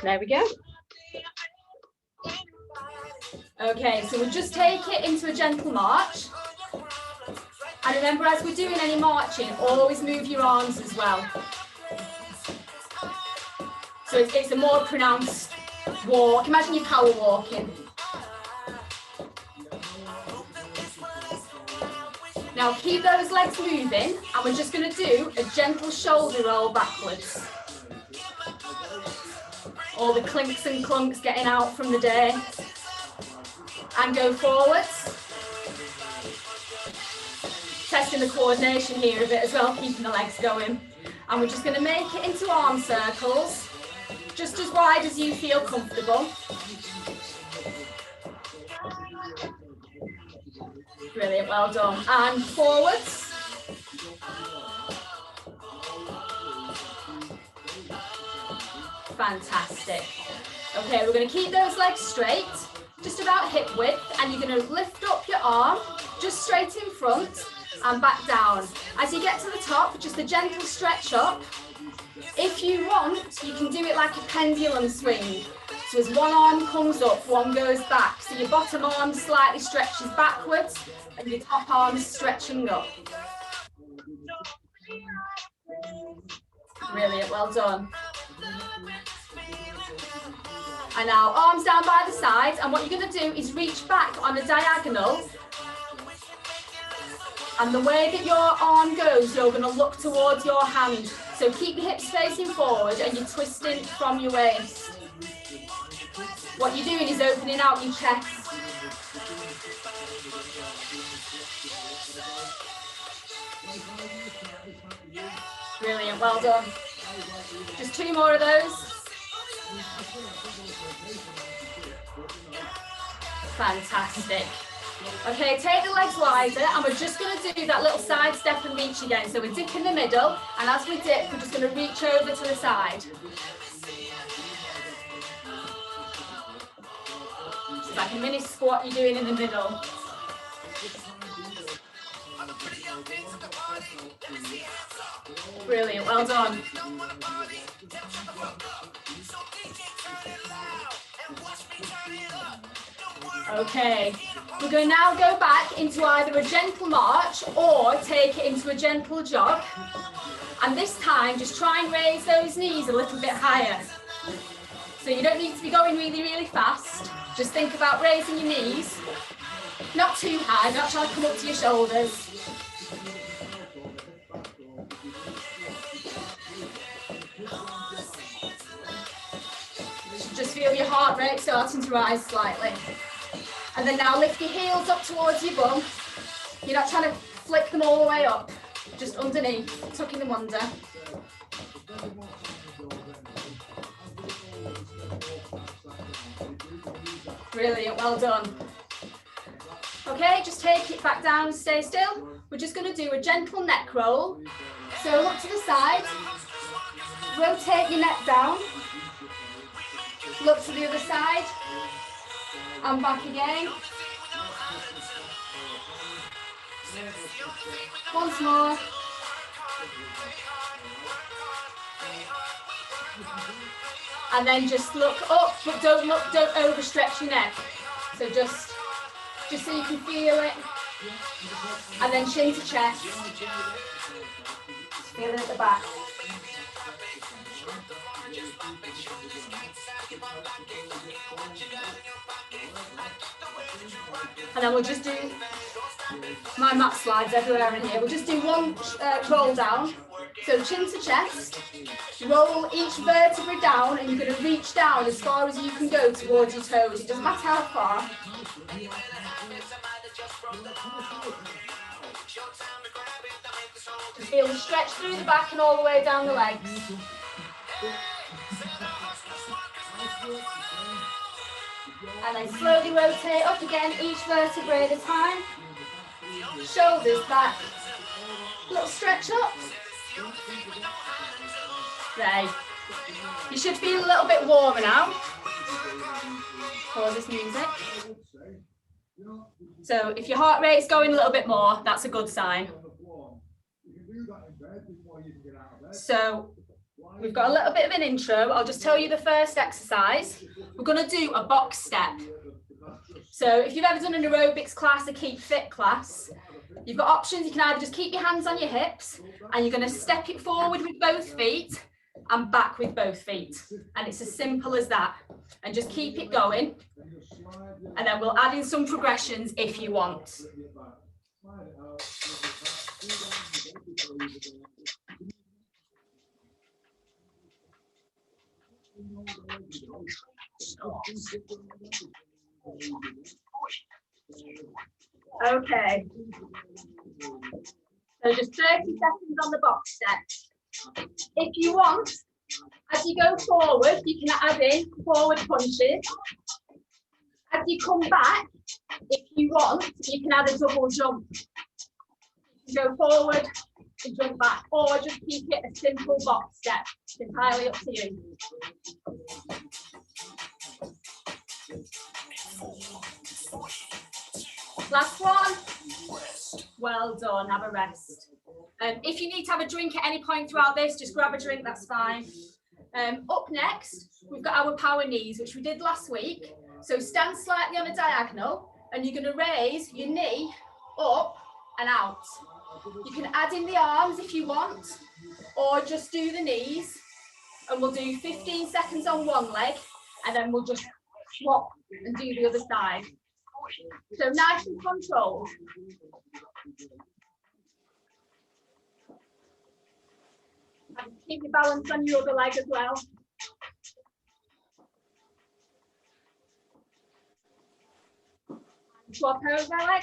There we go. Okay, so we'll just take it into a gentle march. And remember, as we're doing any marching, always move your arms as well. So it's a more pronounced walk. Imagine you're power walking. Now keep those legs moving, and we're just going to do a gentle shoulder roll backwards. All the clinks and clunks getting out from the day. And go forwards. Testing the coordination here a bit as well, keeping the legs going. And we're just going to make it into arm circles, just as wide as you feel comfortable. Brilliant, well done. And forwards. Fantastic. Okay, we're going to keep those legs straight, just about hip width, and you're going to lift up your arm, just straight in front and back down. As you get to the top, just a gentle stretch up. If you want, you can do it like a pendulum swing. So as one arm comes up, one goes back. So your bottom arm slightly stretches backwards and your top arm is stretching up. Brilliant, well done. And now arms down by the sides, and what you're going to do is reach back on a diagonal, and the way that your arm goes, you're going to look towards your hand. So keep your hips facing forward and you're twisting from your waist. What you're doing is opening out your chest. Brilliant, well done. Just 2 more of those. Fantastic. Okay, take the legs wider, and we're just going to do that little side step and reach again. So we dip in the middle, and as we dip, we're just going to reach over to the side. It's like a mini squat you're doing in the middle. Brilliant, well done. Okay, we're going to now go back into either a gentle march or take it into a gentle jog. And this time, just try and raise those knees a little bit higher. So you don't need to be going really, really fast. Just think about raising your knees. Not too high, not trying to come up to your shoulders. Just feel your heart rate starting to rise slightly. And then now lift your heels up towards your bum. You're not trying to flick them all the way up, just underneath, tucking them under. Brilliant, well done. Okay, just take it back down and stay still. We're just going to do a gentle neck roll. So look to the side, rotate your neck down, look to the other side, and back again. Once more. And then just look up, but don't overstretch your neck. So just so you can feel it. And then chin to chest. Just feel it at the back. And then we'll just do, my mat slides everywhere in here, we'll just do one roll down. So chin to chest, roll each vertebra down, and you're going to reach down as far as you can go towards your toes. It doesn't matter how far. Just feel the stretch through the back and all the way down the legs. And then slowly rotate up again, each vertebrae at a time. Shoulders back. Little stretch up. There. You should feel a little bit warmer now. Pause this music. So if your heart rate is going a little bit more, that's a good sign. So we've got a little bit of an intro. I'll just tell you the first exercise. We're going to do a box step. So if you've ever done an aerobics class, a keep fit class, you've got options. You can either just keep your hands on your hips and you're going to step it forward with both feet and back with both feet. And it's as simple as that. And just keep it going. And then we'll add in some progressions if you want. Okay. So just 30 seconds on the box step. If you want, as you go forward, you can add in forward punches. As you come back, if you want, you can add a double jump. You go forward and jump back, or just keep it a simple box step. It's entirely up to you. Last one. Well done, have a rest. If you need to have a drink at any point throughout this, just grab a drink, that's fine. Up next, we've got our power knees, which we did last week. So stand slightly on a diagonal, and you're going to raise your knee up and out. You can add in the arms if you want, or just do the knees, and we'll do 15 seconds on one leg, and then we'll just swap and do the other side. So nice and controlled. And keep your balance on your other leg as well. Swap over leg.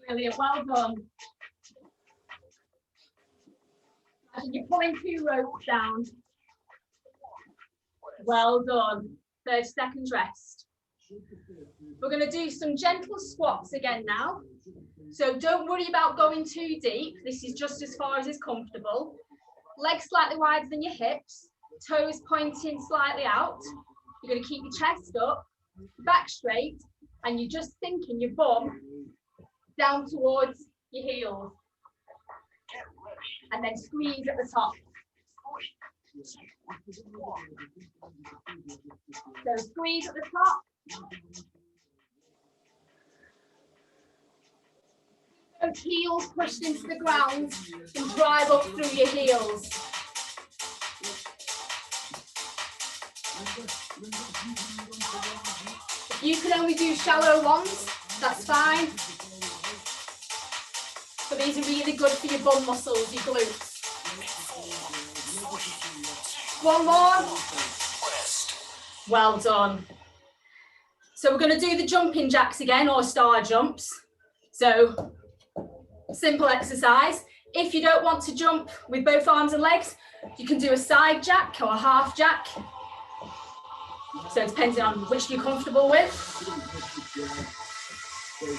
Brilliant, well done. And you're pulling 2 ropes down. Well done. 30 seconds rest. We're going to do some gentle squats again now. So don't worry about going too deep. This is just as far as is comfortable. Legs slightly wider than your hips. Toes pointing slightly out. You're going to keep your chest up, back straight, and you're just sinking your bum down towards your heels. And then squeeze at the top. So squeeze at the top. Those heels pushed into the ground and drive up through your heels. If you can only do shallow ones, that's fine. But these are really good for your bum muscles, your glutes. One more. Well done. So we're going to do the jumping jacks again, or star jumps. So simple exercise. If you don't want to jump with both arms and legs, you can do a side jack or a half jack. So depending on which you're comfortable with.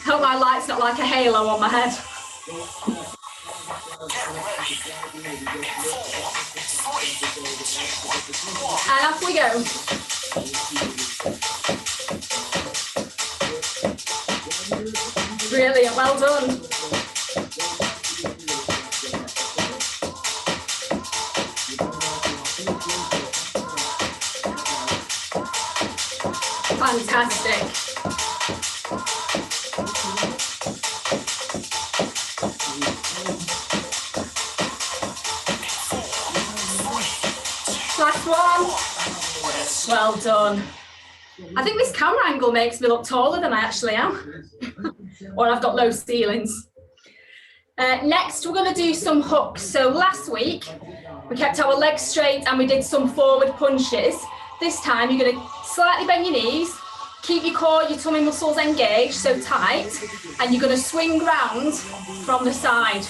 Hope my light's not like a halo on my head. And off we go. Brilliant, well done. Fantastic. Last one. Well done. I think this camera angle makes me look taller than I actually am. Or I've got low ceilings. Next, we're going to do some hooks. So last week, we kept our legs straight and we did some forward punches. This time, you're going to slightly bend your knees, keep your core, your tummy muscles engaged, so tight, and you're going to swing round from the side.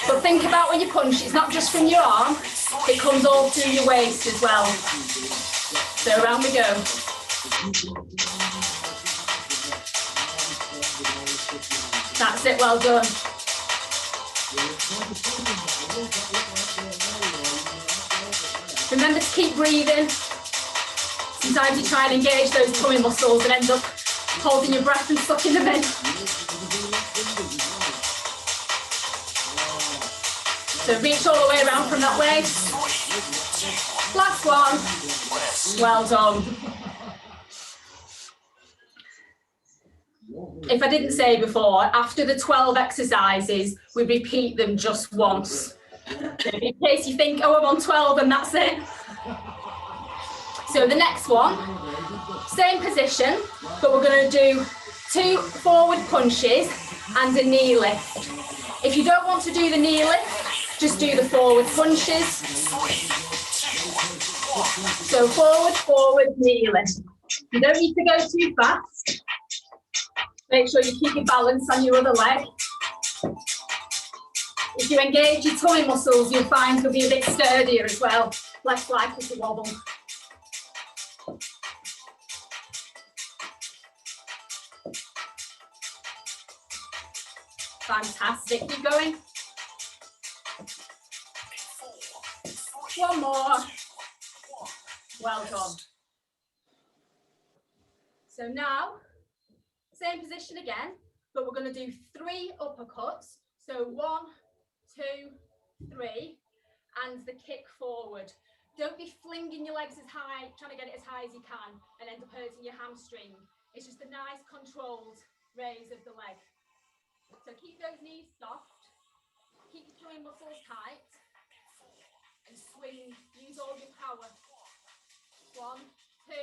But think about when you punch, it's not just from your arm, it comes all through your waist as well. So around we go. That's it, well done. Remember to keep breathing. Sometimes you try and engage those tummy muscles and end up Holding your breath and sucking them in. So reach all the way around from that waist. Last one. Well done. If I didn't say before, after the 12 exercises, we repeat them just once. In case you think, oh, I'm on 12 and that's it. So the next one, same position, but we're going to do 2 forward punches and a knee lift. If you don't want to do the knee lift, just do the forward punches. So forward, forward, knee lift. You don't need to go too fast. Make sure you keep your balance on your other leg. If you engage your tummy muscles, you'll find you'll be a bit sturdier as well, less likely to wobble. Fantastic, keep going. One more. Well done. So now, same position again, but we're going to do 3 uppercuts. So 1, 2, 3, and the kick forward. Don't be flinging your legs as high, trying to get it as high as you can and end up hurting your hamstring. It's just a nice controlled raise of the leg. So keep those knees soft, keep your tummy muscles tight, and swing, use all your power. 1, 2,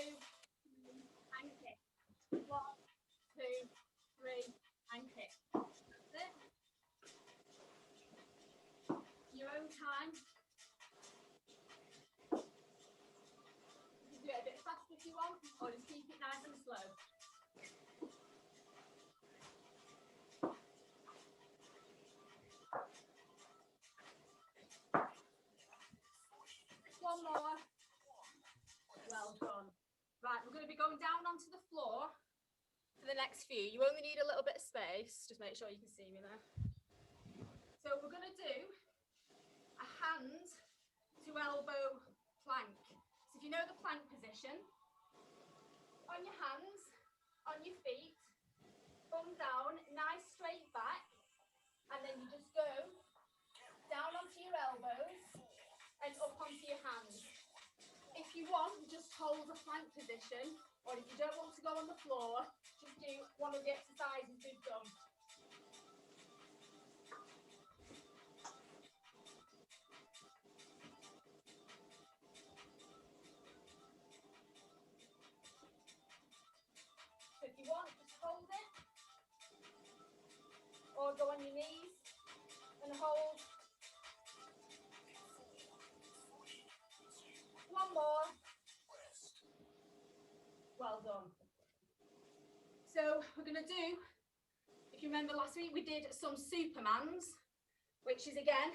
and kick. 1, 2, 3, and kick. That's it. Your own time. You can do it a bit faster if you want, or just keep it nice and slow. One more. Well done. Right, we're going to be going down onto the floor for the next few. You only need a little bit of space. Just make sure you can see me there. So we're going to do a hand to elbow plank. So if you know the plank position, on your hands, on your feet, bum down, nice straight back, and then you just go down onto your elbows and up onto your hands. If you want, just hold a plank position, or if you don't want to go on the floor, just do one of the exercises we've done. So if you want, just hold it, or go on your knees and hold. One more. Well done. So we're going to do, if you remember last week, we did some Supermans, which is again,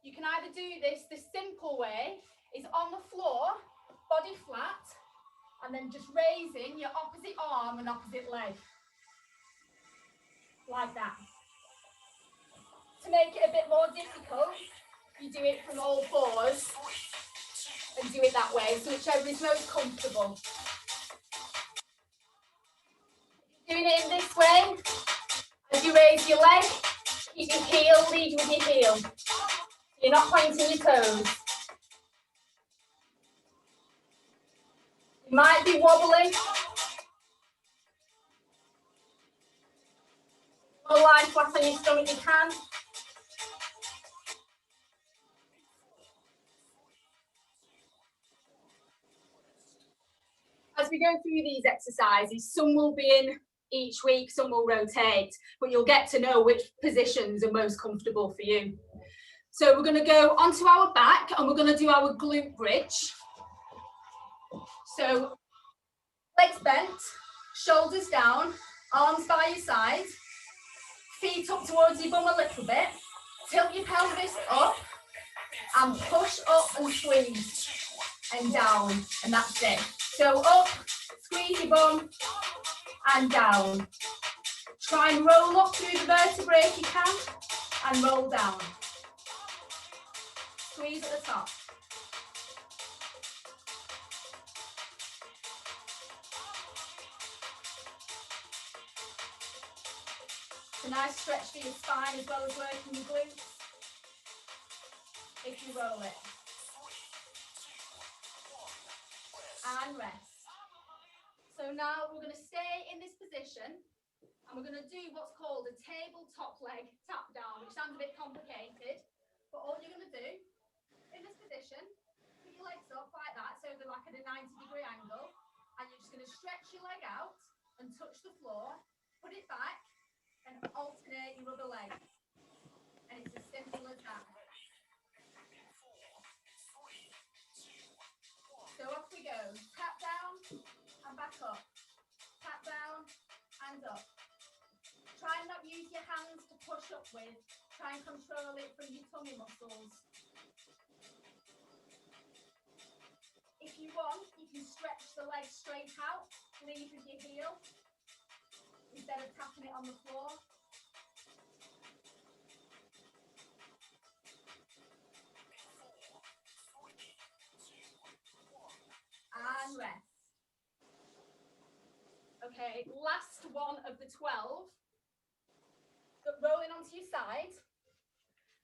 you can either do this, the simple way is on the floor, body flat, and then just raising your opposite arm and opposite leg. Like that. To make it a bit more difficult, you do it from all fours and do it that way, so whichever is most comfortable. Doing it in this way, as you raise your leg, keep your heel, lead with your heel. You're not pointing your toes. You might be wobbling. Or lie flat on your stomach, you can. As we go through these exercises, some will be in each week, some will rotate, but you'll get to know which positions are most comfortable for you. So we're going to go onto our back and we're going to do our glute bridge. So legs bent, shoulders down, arms by your side, feet up towards your bum a little bit, tilt your pelvis up and push up and squeeze and down, and that's it. So up, squeeze your bum and down. Try and roll up through the vertebrae if you can and roll down. Squeeze at the top. nice stretch for your spine as well as working your glutes. If you roll it. And rest. So now we're going to stay in this position and we're going to do what's called a tabletop leg tap down, which sounds a bit complicated, but all you're going to do in this position, put your legs up like that, so they're like at a 90-degree angle, and you're just going to stretch your leg out and touch the floor, put it back, and alternate your other leg. And it's as simple as that. So off we go. Tap down and back up. Tap down and up. Try and not use your hands to push up with. Try and control it from your tummy muscles. If you want, you can stretch the leg straight out, lead with your heel, instead of tapping it on the floor. And rest. Okay, last one of the 12. Rolling onto your side.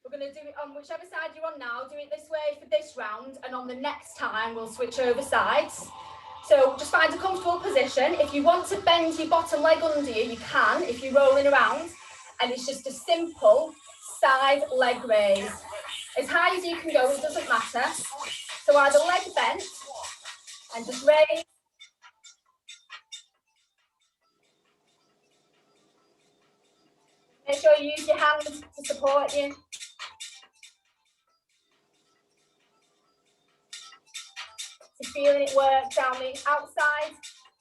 We're going to do it on whichever side you're on now. Do it this way for this round, and on the next time we'll switch over sides. So just find a comfortable position. If you want to bend your bottom leg under you, you can if you're rolling around. And it's just a simple side leg raise. As high as you can go, it doesn't matter. So either leg bent and just raise. Make sure you use your hands to support you. So feeling it work down the outside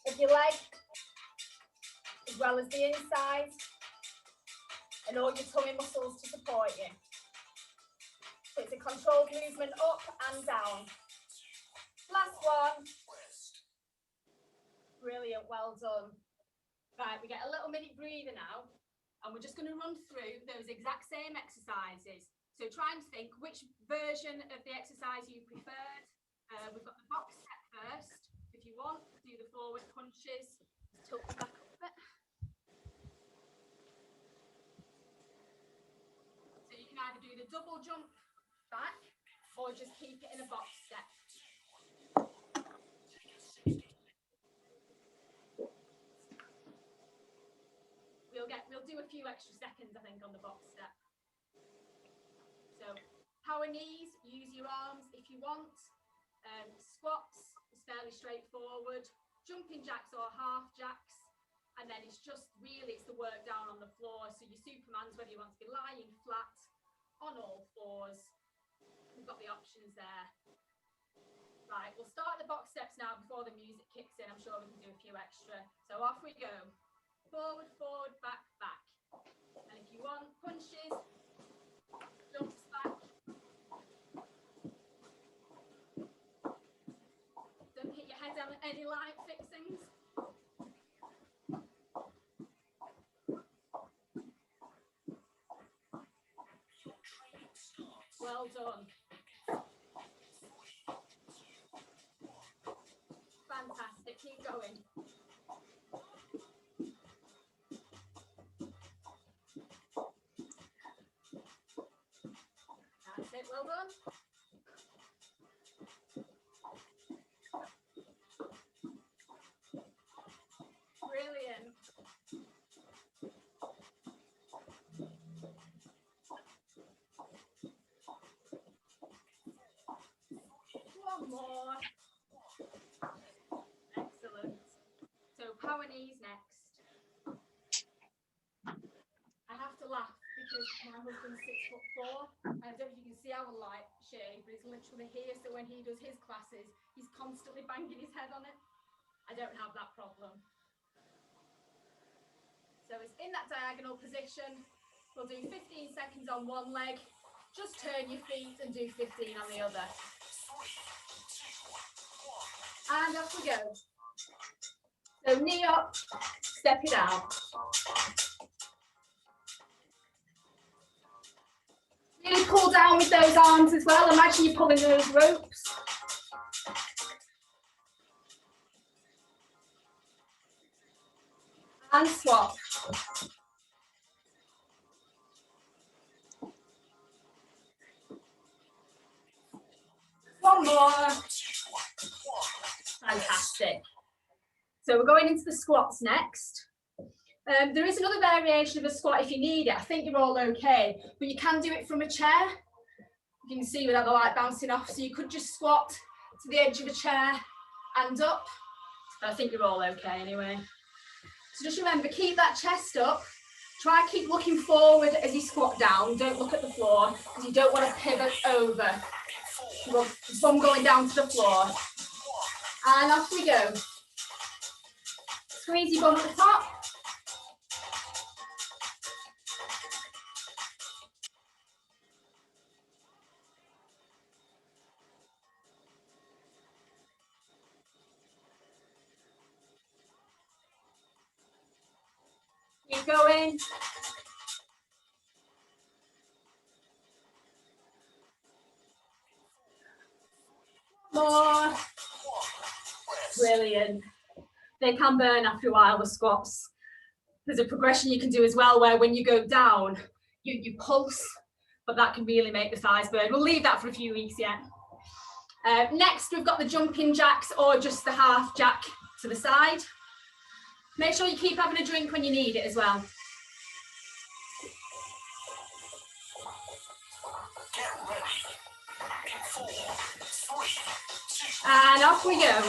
of your leg, as well as the inside, and all your tummy muscles to support you. So it's a controlled movement up and down. Last one. Brilliant, well done. Right, we get a little minute breather now, and we're just going to run through those exact same exercises. So try and think which version of the exercise you preferred. We've got the box step first. If you want, do the forward punches. Tilt them back up a bit. So you can either do the double jump back or just keep it in a box step. We'll do a few extra seconds, I think, on the box step. So power knees, use your arms if you want. Squats is fairly straightforward. Jumping jacks or half jacks. And then it's just really, it's the work down on the floor. So your Supermans, whether you want to be lying flat, on all fours, we've got the options there. Right, we'll start the box steps now before the music kicks in. I'm sure we can do a few extra. So off we go. Forward, forward, back, back. And if you want, punches, jumps back. Don't hit your head on any light fixings. Well done. Fantastic, keep going. That's it, well done. Brilliant. One more. Excellent. So power knees next. I have to laugh because my husband's 6'4", and I don't know if you can see our light shade, but it's literally here. So when he does his classes, he's constantly banging his head on it. I don't have that problem. So it's in that diagonal position. We'll do 15 seconds on one leg. Just turn your feet and do 15 on the other. And off we go. So knee up, step it out. Really pull down with those arms as well. Imagine you're pulling those ropes. And swap. One more. Fantastic. So we're going into the squats next. There is another variation of a squat if you need it. I think you're all okay, but you can do it from a chair. You can see without the light bouncing off. So you could just squat to the edge of a chair and up. But I think you're all okay anyway. So just remember, keep that chest up. Try and keep looking forward as you squat down. Don't look at the floor because you don't want to pivot over. You want the bum going down to the floor. And off we go. Squeeze your bum at the top. Keep going. More. Brilliant. They can burn after a while, the squats. There's a progression you can do as well where when you go down, you pulse, but that can really make the thighs burn. We'll leave that for a few weeks yet. Next, we've got the jumping jacks or just the half jack to the side. Make sure you keep having a drink when you need it as well. And off we go.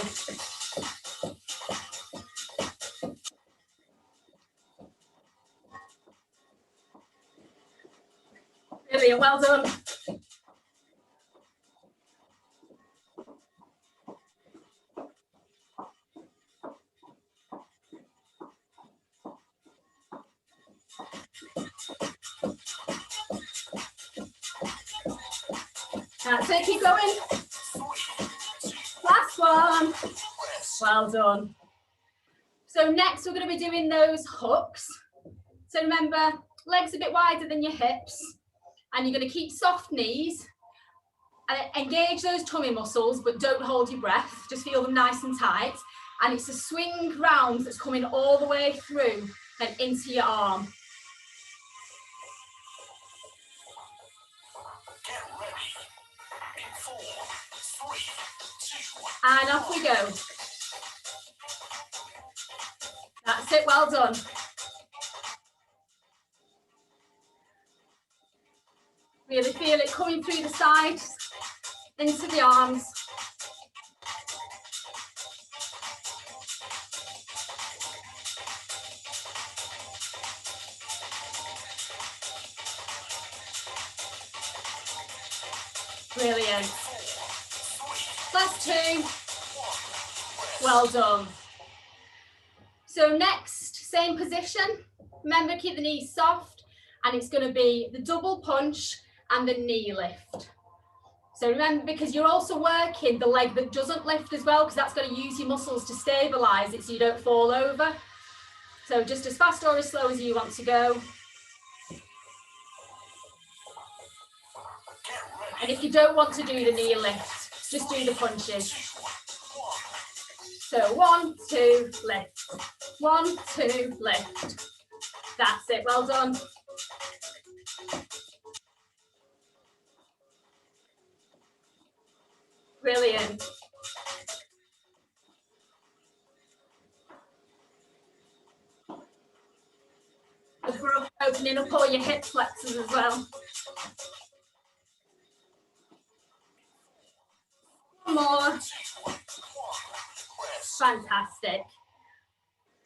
Brilliant, well done. That's it, keep going. Last one. Well done. So next we're going to be doing those hooks. So remember, legs a bit wider than your hips, and you're going to keep soft knees and engage those tummy muscles, but don't hold your breath. Just feel them nice and tight. And it's a swing round that's coming all the way through and into your arm. And off we go. That's it, well done. Really feel it coming through the sides, into the arms. Brilliant. Last two. Well done. So next, same position. Remember, keep the knees soft, and it's going to be the double punch and the knee lift. So remember, because you're also working the leg that doesn't lift as well, because that's going to use your muscles to stabilize it so you don't fall over. So just as fast or as slow as you want to go. And if you don't want to do the knee lift, just do the punches. So 1, 2, lift. 1, 2, lift. That's it, well done. Brilliant. We're opening up all your hip flexors as well. One more. Fantastic.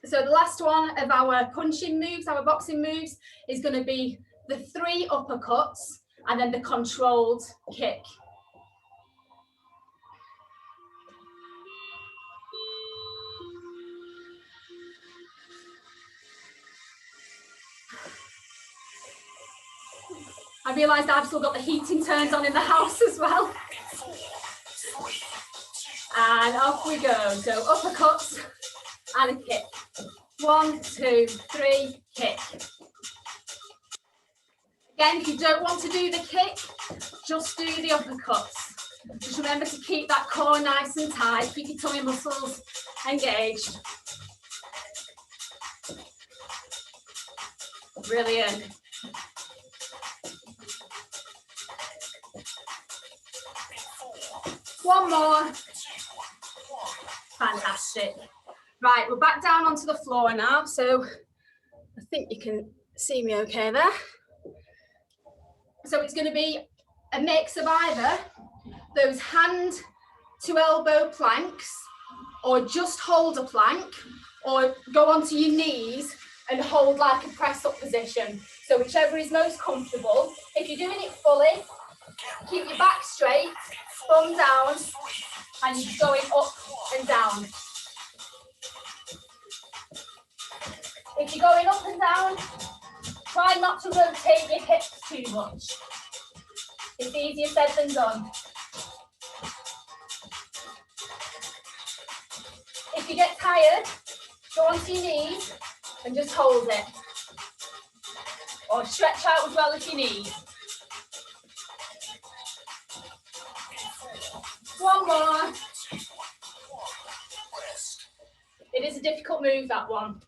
So the last one of our punching moves, our boxing moves, is going to be the 3 uppercuts and then the controlled kick. I realised I've still got the heating turns on in the house as well. And off we go. So uppercuts and a kick. 1, 2, 3, kick. Again, if you don't want to do the kick, just do the uppercuts. Just remember to keep that core nice and tight, keep your tummy muscles engaged. Brilliant. One more. Fantastic. Right, we're back down onto the floor now. So I think you can see me okay there. So it's going to be a mix of either those hand to elbow planks, or just hold a plank, or go onto your knees and hold like a press up position. So whichever is most comfortable. If you're doing it fully, keep your back straight, thumb down, and you're going up and down. If you're going up and down, try not to rotate your hips too much. It's easier said than done. If you get tired, go onto your knees and just hold it. Or stretch out as well if you need. One more. It is a difficult move, that one.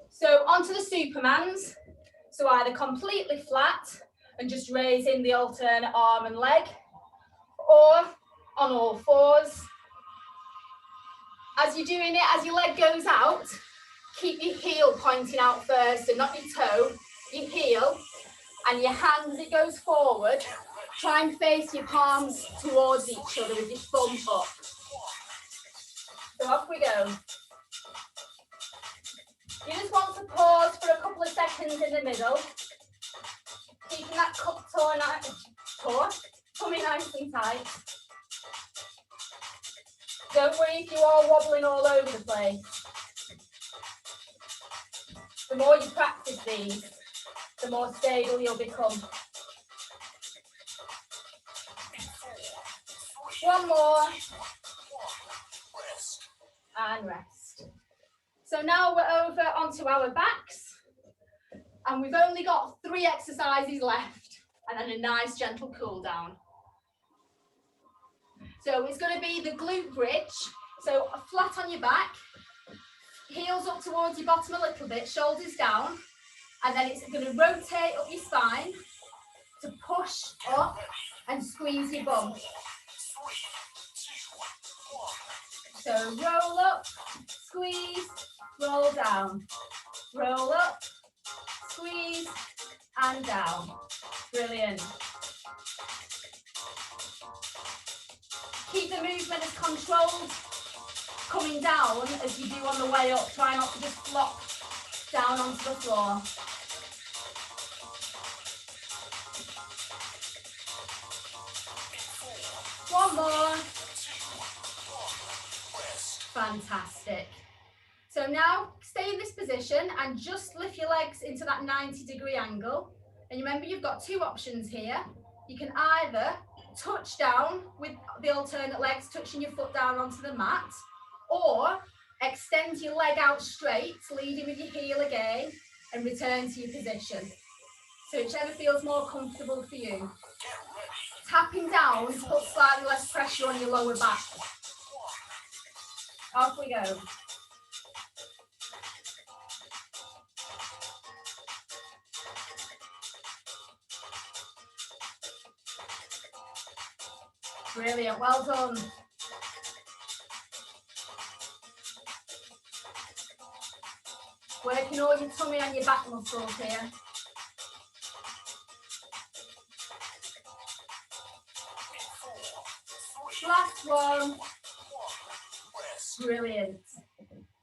So onto the Supermans. So either completely flat and just raising the alternate arm and leg, or on all fours. As you're doing it, as your leg goes out, keep your heel pointing out first and not your toe, your heel, and your hand as it goes forward. Try and face your palms towards each other with your thumb up. So off we go. You just want to pause for a couple of seconds in the middle, keeping that tummy nice and tight. Don't worry if you are wobbling all over the place. The more you practice these, the more stable you'll become. One more. And rest. So now we're over onto our backs, and we've only got 3 exercises left, and then a nice gentle cool down. So it's going to be the glute bridge. So flat on your back, heels up towards your bottom a little bit, shoulders down, and then it's going to rotate up your spine to push up and squeeze your bum. So roll up, squeeze, roll down, roll up, squeeze, and down. Brilliant. Keep the movement as controlled, coming down as you do on the way up. Try not to just flop down onto the floor. One more. Fantastic. So now stay in this position and just lift your legs into that 90-degree angle. And remember, you've got 2 options here. You can either touch down with the alternate legs, touching your foot down onto the mat, or extend your leg out straight, leading with your heel again, and return to your position. So whichever feels more comfortable for you. Tapping down to put slightly less pressure on your lower back. Off we go. Brilliant, well done. Working all your tummy and your back muscles here. Last one. Brilliant.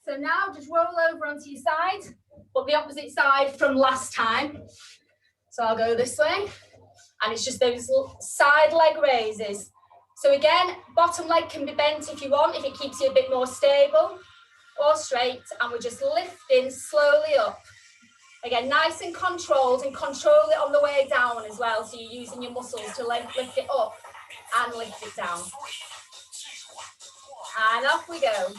So now just roll over onto your side, but the opposite side from last time. So I'll go this way, and it's just those side leg raises. So again, bottom leg can be bent if you want, if it keeps you a bit more stable, or straight, and we're just lifting slowly up. Again, nice and controlled, and control it on the way down as well, so you're using your muscles to lift it up and lift it down. And off we go.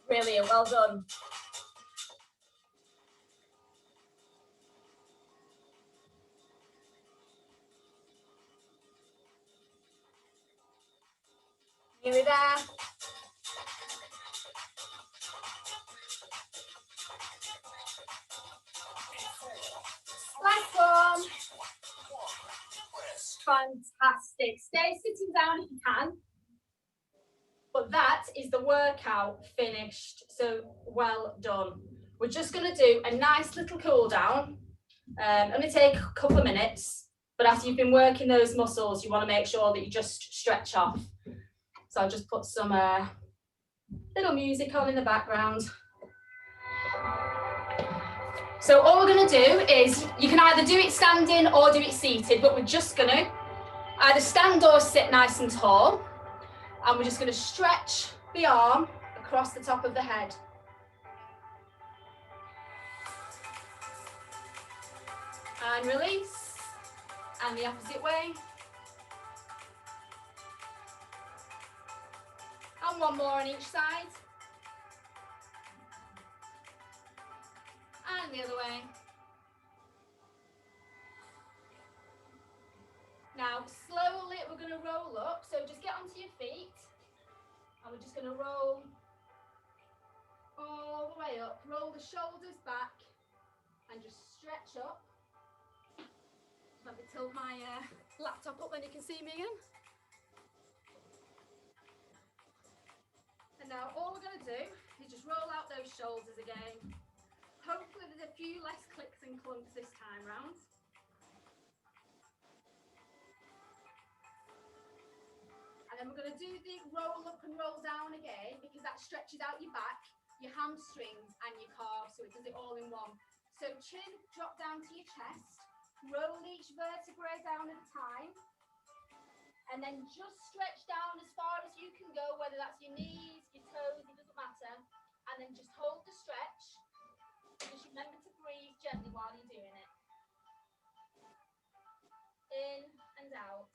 Brilliant, well done. Nearly there. Fantastic. Stay sitting down if you can. But that is the workout finished. So well done. We're just going to do a nice little cool down. Only take a couple of minutes. But after you've been working those muscles, you want to make sure that you just stretch off. So I'll just put some little music on in the background. So all we're going to do is, you can either do it standing or do it seated, but we're just going to either stand or sit nice and tall. And we're just going to stretch the arm across the top of the head. And release. And the opposite way. And one more on each side. And the other way. Now, slowly we're going to roll up. So just get onto your feet. And we're just going to roll all the way up. Roll the shoulders back. And just stretch up. Let me tilt my laptop up, then you can see me again. And now all we're going to do is just roll out those shoulders again. Hopefully there's a few less clicks and clunks this time round. And then we're going to do the roll up and roll down again, because that stretches out your back, your hamstrings and your calves, so it does it all in one. So chin, drop down to your chest. Roll each vertebrae down at a time, and then just stretch down as far as you can go, whether that's your knees, your toes, it doesn't matter, and then just hold the stretch. Just remember to breathe gently while you're doing it. In and out.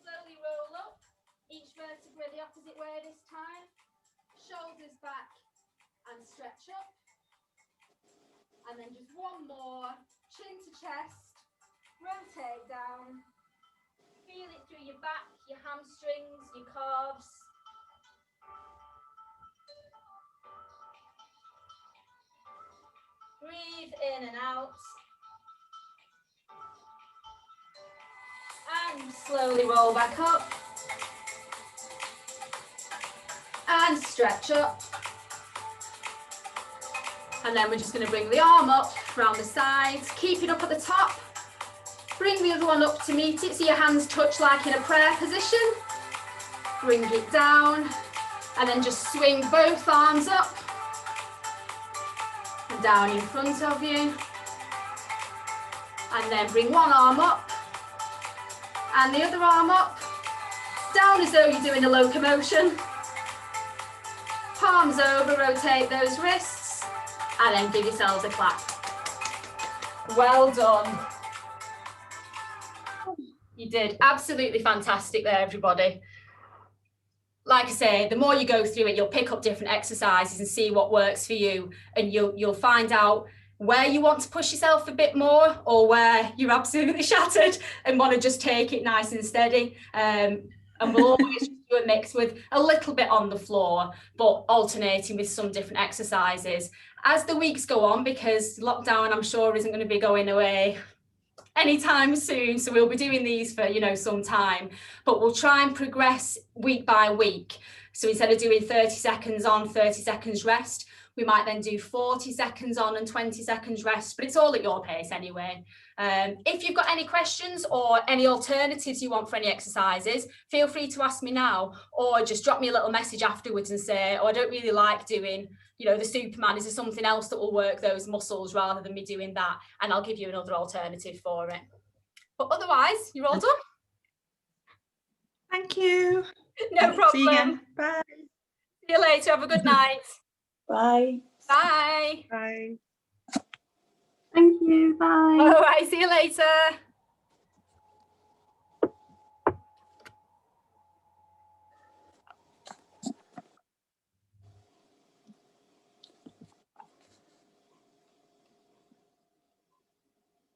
Slowly roll up, each vertebrae the opposite way this time. Shoulders back and stretch up, and then just one more, chin to chest, rotate down, feel it through your back, your hamstrings, your calves. Breathe in and out, and slowly roll back up, and stretch up. And then we're just going to bring the arm up around the sides, keep it up at the top. Bring the other one up to meet it, so your hands touch like in a prayer position. Bring it down, and then just swing both arms up and down in front of you. And then bring one arm up and the other arm up, down as though you're doing a locomotion. Palms over, rotate those wrists. And then give yourselves a clap. Well done. You did absolutely fantastic there, everybody. Like I say, the more you go through it, you'll pick up different exercises and see what works for you. And you'll find out where you want to push yourself a bit more, or where you're absolutely shattered and want to just take it nice and steady. And we'll always do a mix with a little bit on the floor, but alternating with some different exercises as the weeks go on, because lockdown, I'm sure, isn't going to be going away anytime soon. So we'll be doing these for, some time, but we'll try and progress week by week. So instead of doing 30 seconds on, 30 seconds rest, we might then do 40 seconds on and 20 seconds rest, but it's all at your pace anyway. If you've got any questions or any alternatives you want for any exercises, feel free to ask me now, or just drop me a little message afterwards and say, oh, I don't really like doing, the Superman. Is there something else that will work those muscles rather than me doing that? And I'll give you another alternative for it. But otherwise, you're all done. Thank you. No problem. See you again. Bye. See you later. Have a good night. Bye. Bye. Bye. Thank you. Bye. All right. See you later.